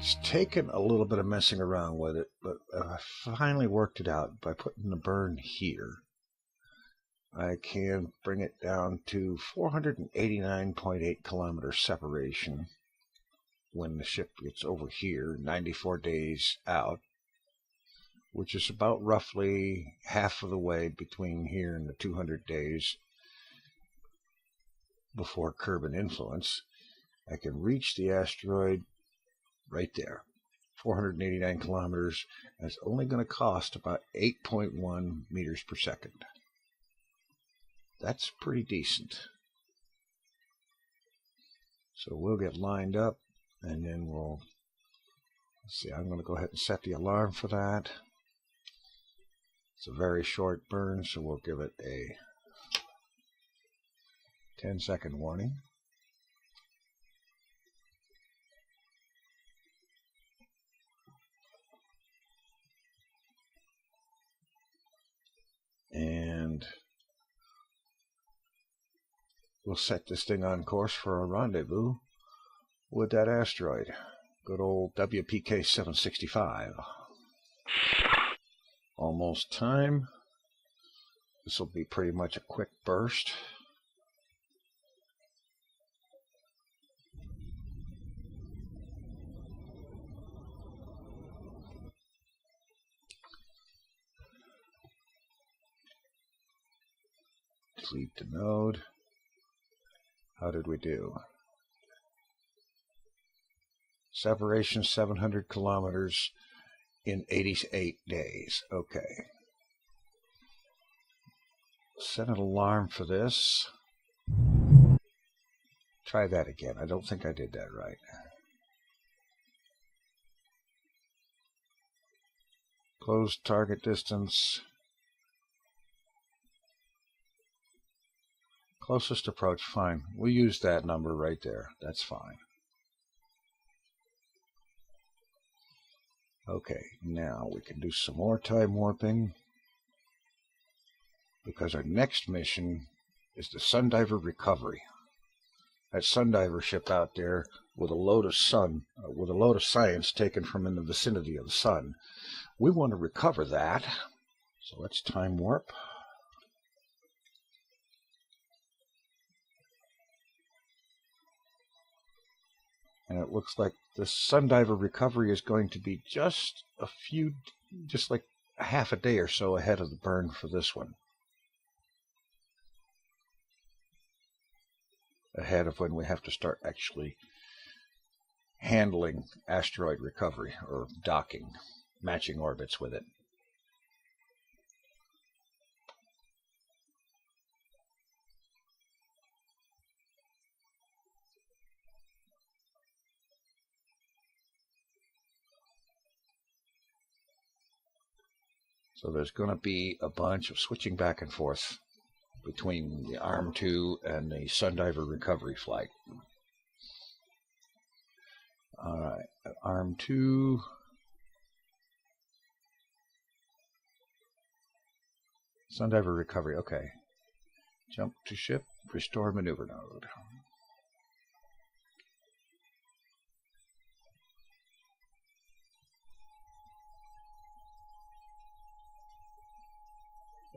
It's taken a little bit of messing around with it, but I finally worked it out by putting the burn here. I can bring it down to 489.8 kilometer separation when the ship gets over here, 94 days out, which is about roughly half of the way between here and the 200 days before Kerbal influence. I can reach the asteroid right there, 489 kilometers, and it's only going to cost about 8.1 meters per second. That's pretty decent. So we'll get lined up, and then we'll see. I'm going to go ahead and set the alarm for that. It's a very short burn, so we'll give it a 10-second warning. And we'll set this thing on course for a rendezvous with that asteroid. Good old WPK-765. Almost time. This will be pretty much a quick burst. Delete the node. How did we do? Separation 700 kilometers in 88 days. Okay. Set an alarm for this. Try that again. I don't think I did that right. Closed target distance. Closest approach, fine. We'll use that number right there. That's fine. Okay, now we can do some more time warping, because our next mission is the Sundiver recovery. That Sundiver ship out there with a load of science taken from in the vicinity of the sun. We want to recover that, so let's time warp. And it looks like the Sundiver recovery is going to be just like a half a day or so ahead of the burn for this one. Ahead of when we have to start actually handling asteroid recovery or docking, matching orbits with it. So there's going to be a bunch of switching back and forth between the Arm 2 and the Sundiver recovery flight. Alright, Arm 2. Sundiver recovery, okay. Jump to ship, restore maneuver node.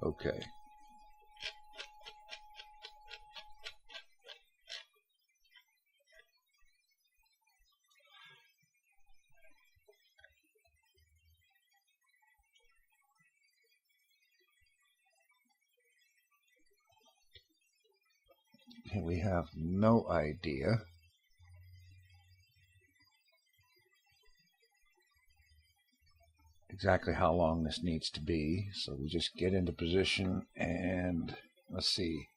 Okay. We have no idea exactly how long this needs to be, so we just get into position and let's see.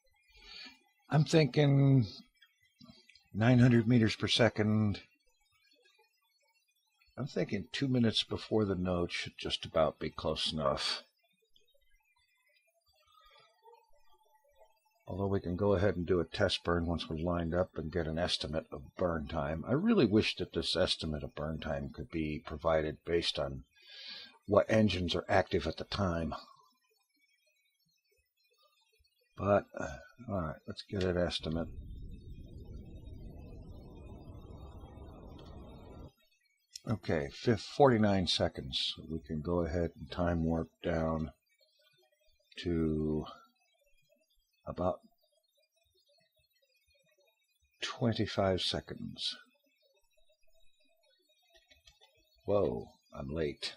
I'm thinking 900 meters per second. I'm thinking 2 minutes before the node should just about be close enough. Although we can go ahead and do a test burn once we're lined up and get an estimate of burn time. I really wish that this estimate of burn time could be provided based on what engines are active at the time. But, alright, let's get an estimate. Okay, 49 seconds. We can go ahead and time warp down to about 25 seconds. Whoa, I'm late.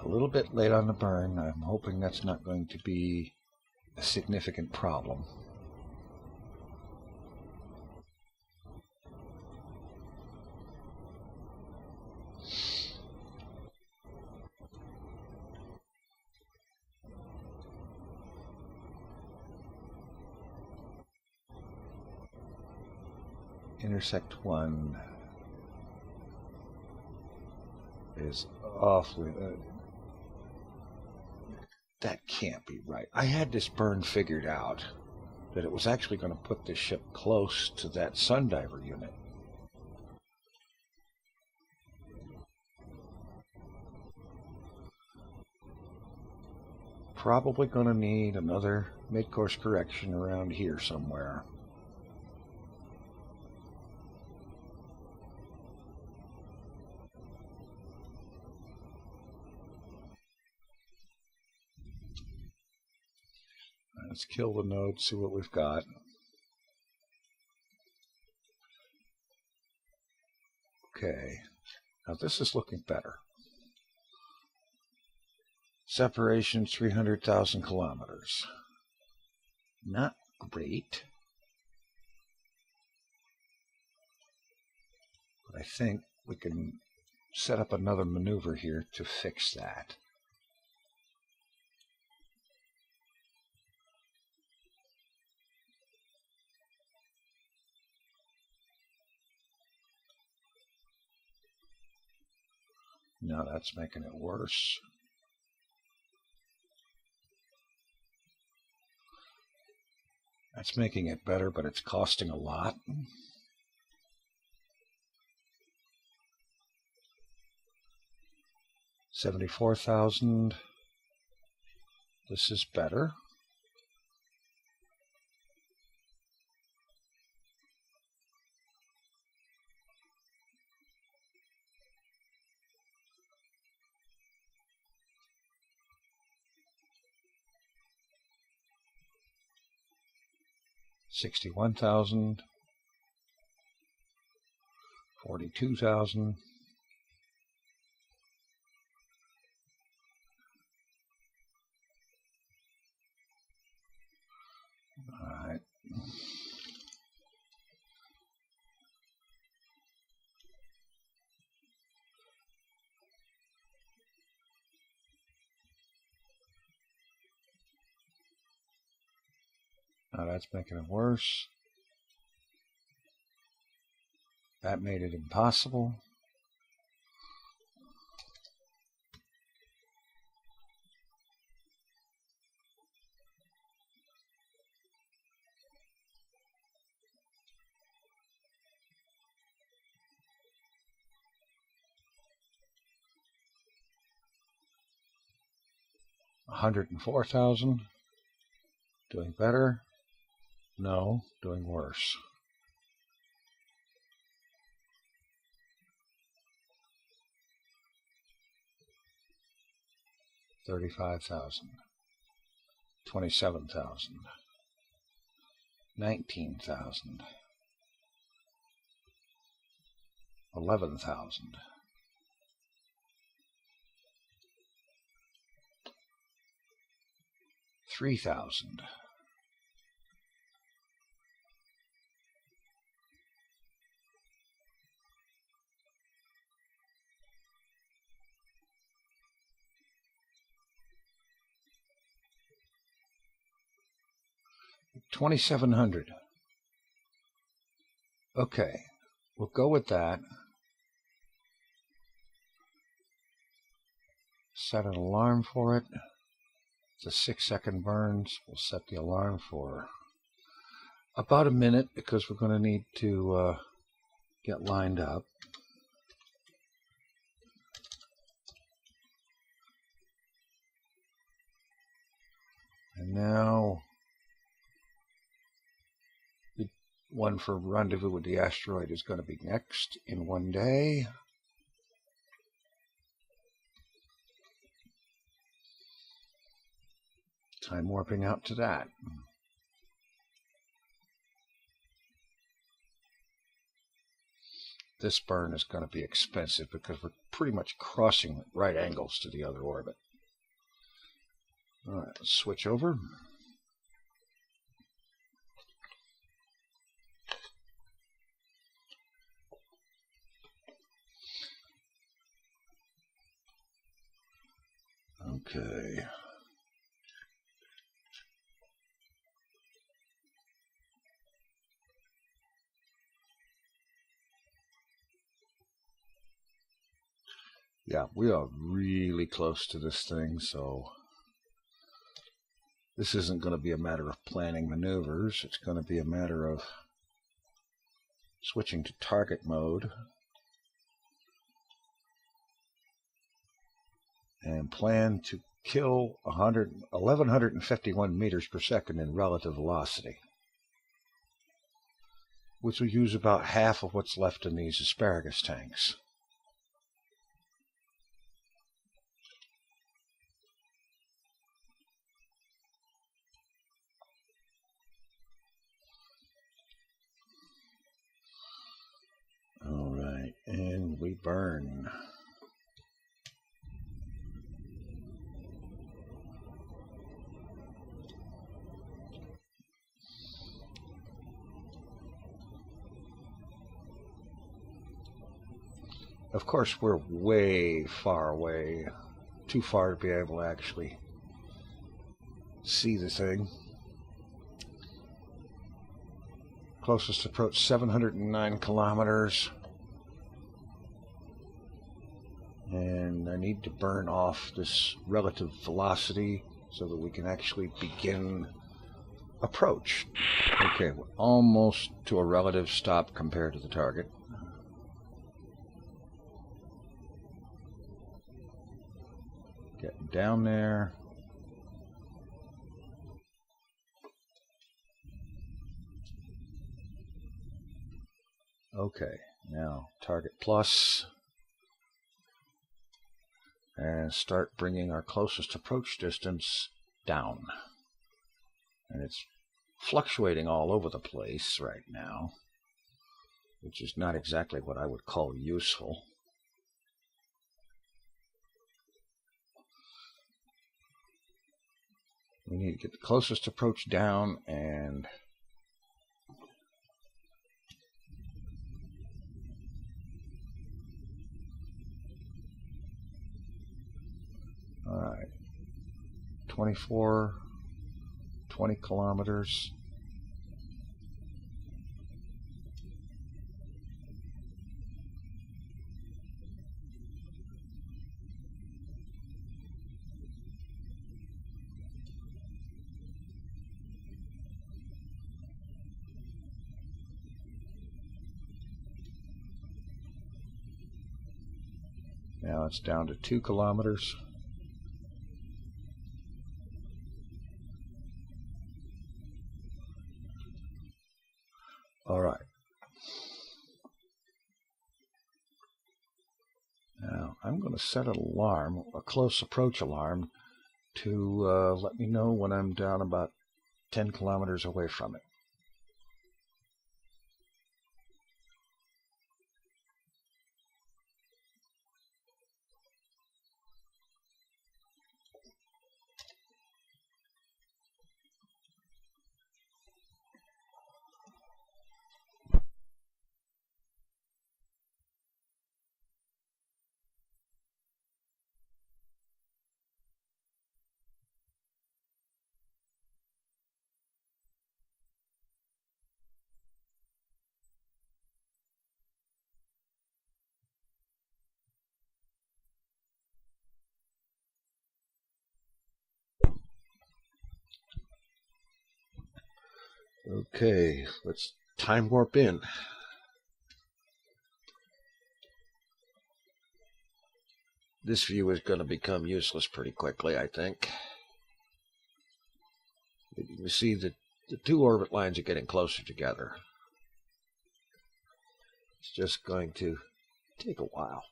A little bit late on the burn. I'm hoping that's not going to be a significant problem. Intersect 1 is awfully... that can't be right. I had this burn figured out, that it was actually going to put the ship close to that Sundiver unit. Probably going to need another mid-course correction around here somewhere. Let's kill the node, see what we've got. Okay, now this is looking better. Separation 300,000 kilometers. Not great. But I think we can set up another maneuver here to fix that. No, that's making it worse. That's making it better, but it's costing a lot. $74,000. This is better. $61,000, $42,000. All right. Now that's making it worse. That made it impossible. $104,000. Doing better? No, doing worse. $35,000. $27,000. $19,000. $11,000. $3,000. $2,700. Okay, we'll go with that. Set an alarm for it. It's a 6-second burns. We'll set the alarm for about a minute because we're going to need to get lined up. And now the one for rendezvous with the asteroid is going to be next in 1 day. Time warping out to that. This burn is going to be expensive because we're pretty much crossing at right angles to the other orbit. All right, let's switch over. Okay. Yeah, we are really close to this thing, so this isn't going to be a matter of planning maneuvers. It's going to be a matter of switching to target mode and plan to kill 1,151 meters per second in relative velocity, which will use about half of what's left in these asparagus tanks. All right, and we burn. Of course, we're way far away, too far to be able to actually see the thing. Closest approach 709 kilometers. And I need to burn off this relative velocity so that we can actually begin approach. Okay, we're almost to a relative stop compared to the target. Getting down there. Okay, now target plus, and start bringing our closest approach distance down. And it's fluctuating all over the place right now, which is not exactly what I would call useful. We need to get the closest approach down and all right, 20 kilometers. Now it's down to 2 kilometers. All right. Now I'm going to set an alarm, a close approach alarm, to let me know when I'm down about 10 kilometers away from it. Okay, let's time warp in. This view is going to become useless pretty quickly, I think. You can see that the two orbit lines are getting closer together. It's just going to take a while.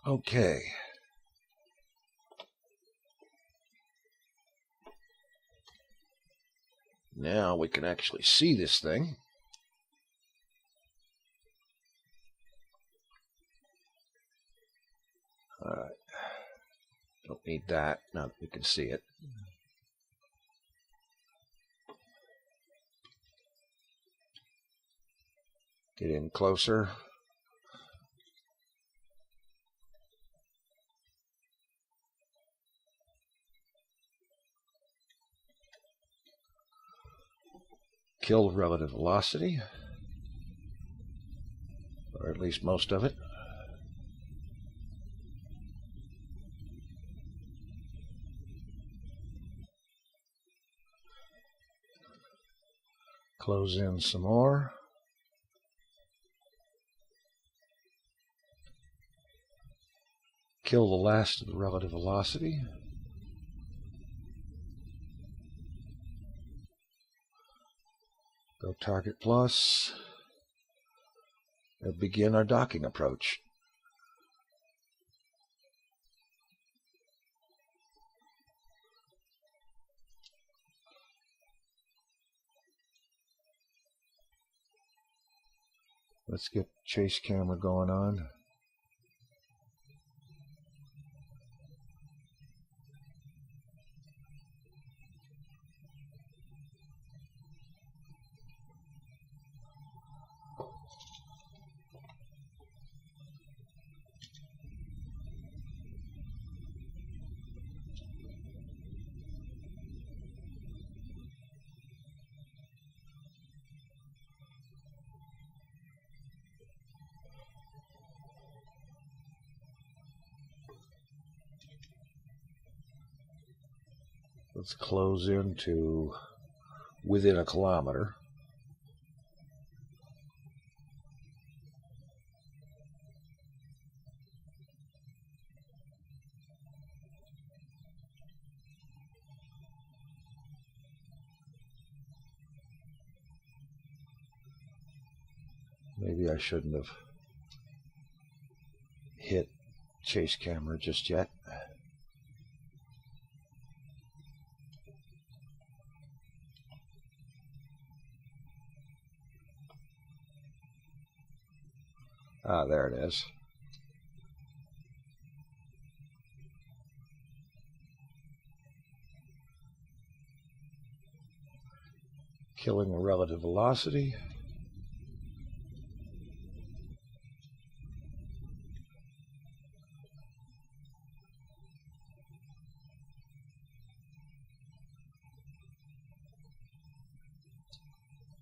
Okay. Now we can actually see this thing. All right. Don't need that now that we can see it. Get in closer. Kill relative velocity, or at least most of it. Close in some more. Kill the last of the relative velocity. Go target plus. And begin our docking approach. Let's get chase camera going on. Let's close into within a kilometer. Maybe I shouldn't have hit chase camera just yet. Ah, there it is. Killing the relative velocity.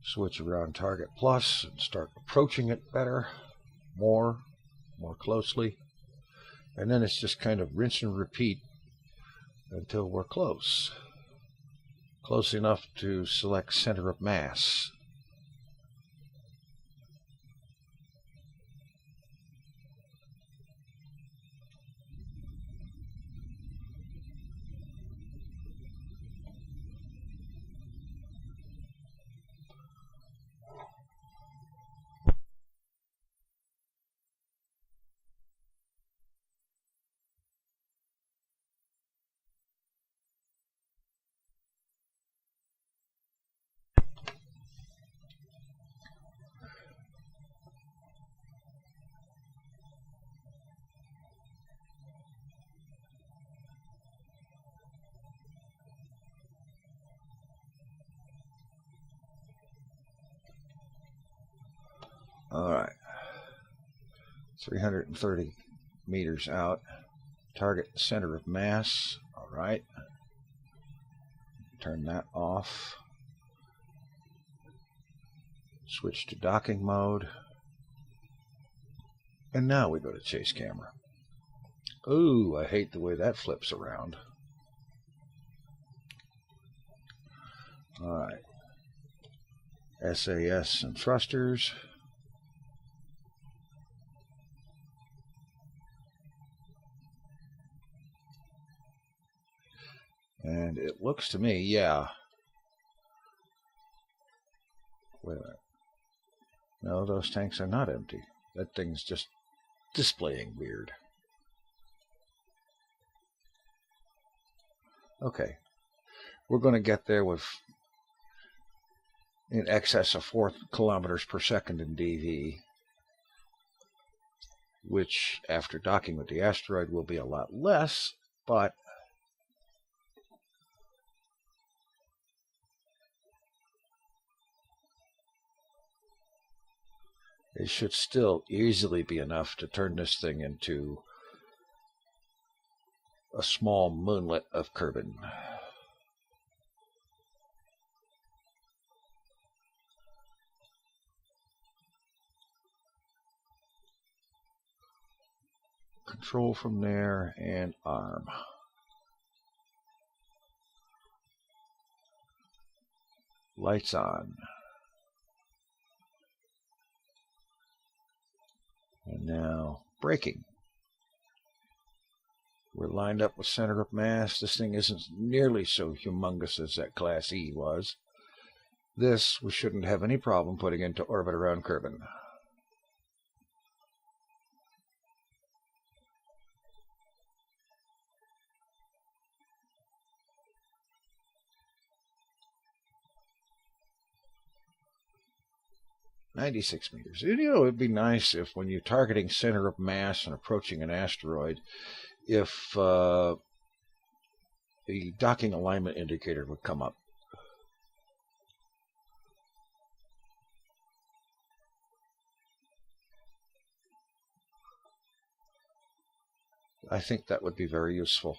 Switch around target plus and start approaching it better. More closely, and then it's just kind of rinse and repeat until we're close enough to select center of mass. All right, 330 meters out. Target center of mass. All right. Turn that off. Switch to docking mode. And now we go to chase camera. Ooh, I hate the way that flips around. All right. SAS and thrusters. And it looks to me, yeah. Wait a minute. No, those tanks are not empty. That thing's just displaying weird. Okay. We're going to get there with in excess of 4 kilometers per second in DV, which after docking with the asteroid will be a lot less, but it should still easily be enough to turn this thing into a small moonlet of Kerbin. Control from there and arm. Lights on. And now braking. We're lined up with center of mass. This thing isn't nearly so humongous as that Class E was. This we shouldn't have any problem putting into orbit around Kerbin. "96 meters. You know, it'd be nice if when you're targeting center of mass and approaching an asteroid, if the docking alignment indicator would come up. I think that would be very useful.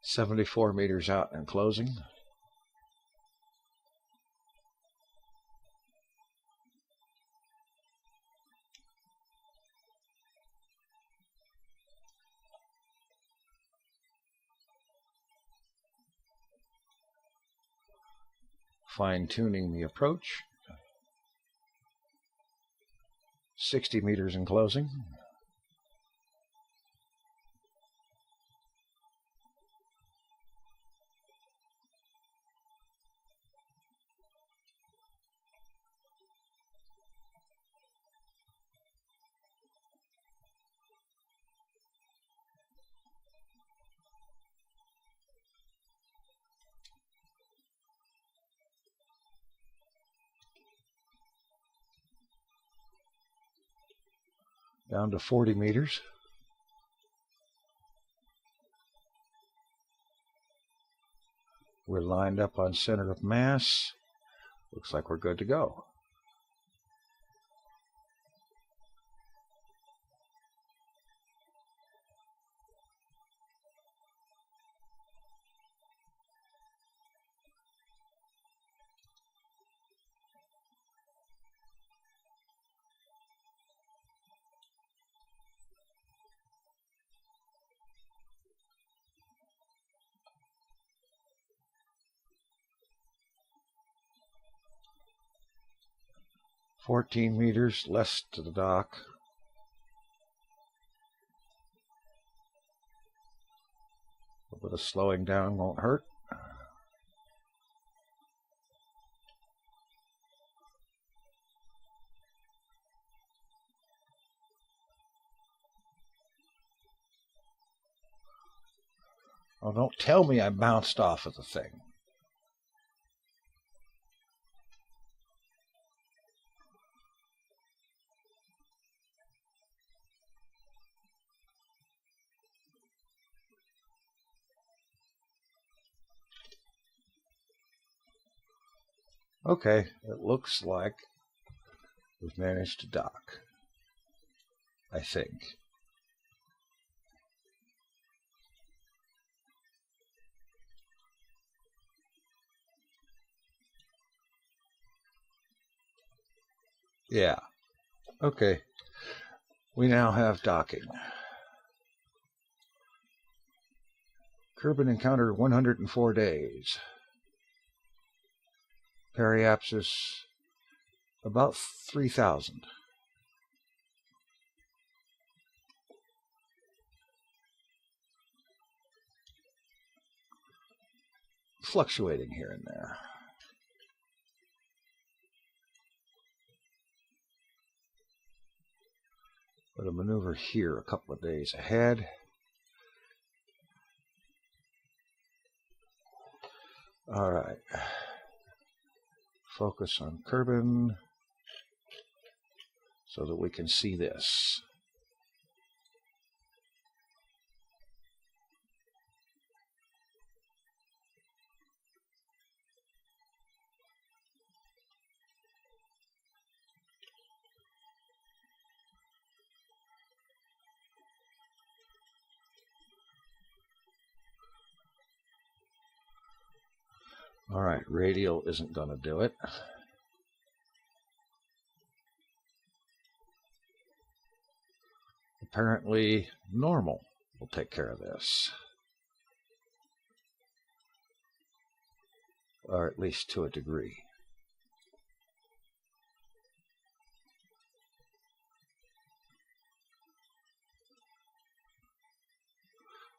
"74 meters out and closing. Fine-tuning the approach. 60 meters in closing. Down to 40 meters. We're lined up on center of mass. Looks like we're good to go. "14 meters less to the dock. A bit of slowing down won't hurt. Oh, don't tell me I bounced off of the thing. Okay, it looks like we've managed to dock. I think. Yeah. Okay. We now have docking. Kerbal encounter 104 days. Periapsis about 3,000. Fluctuating here and there. But a maneuver here a couple of days ahead. All right. Focus on Kerbal so that we can see this. All right, radial isn't going to do it. Apparently, normal will take care of this. Or at least to a degree.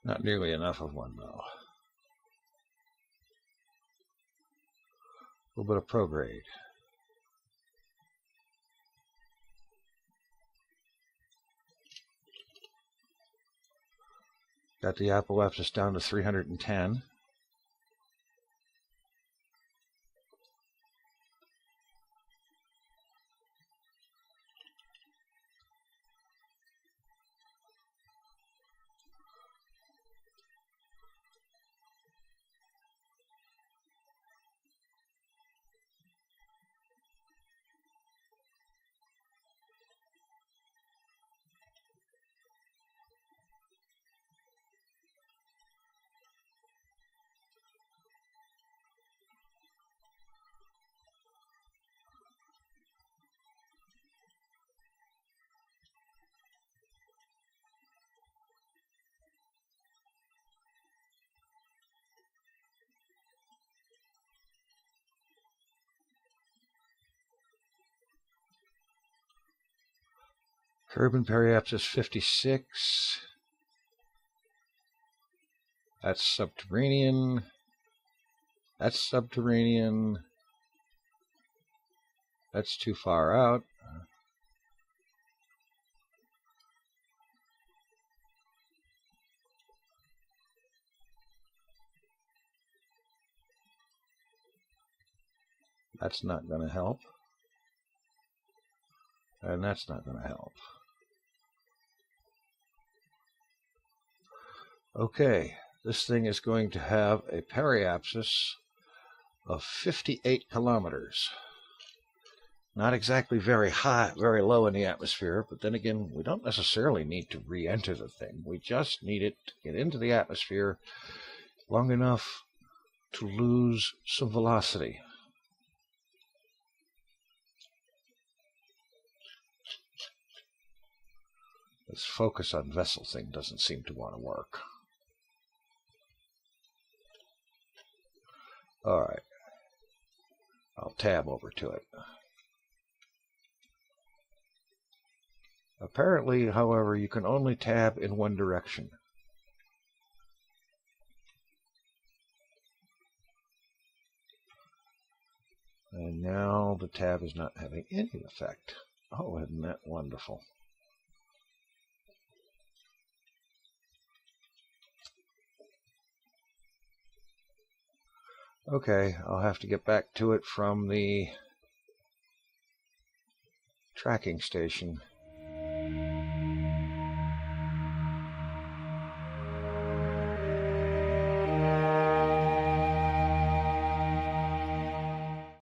Not nearly enough of one, though. A little bit of prograde. Got the apoapsis down to 310. Kerbal periapsis 56. That's subterranean. That's subterranean. That's too far out. That's not going to help. And that's not going to help. Okay, this thing is going to have a periapsis of 58 kilometers. Not exactly very high, very low in the atmosphere, but then again, we don't necessarily need to re-enter the thing. We just need it to get into the atmosphere long enough to lose some velocity. This focus on vessel thing doesn't seem to want to work. All right, I'll tab over to it. Apparently, however, you can only tab in one direction. And now the tab is not having any effect. Oh, isn't that wonderful? Okay, I'll have to get back to it from the tracking station.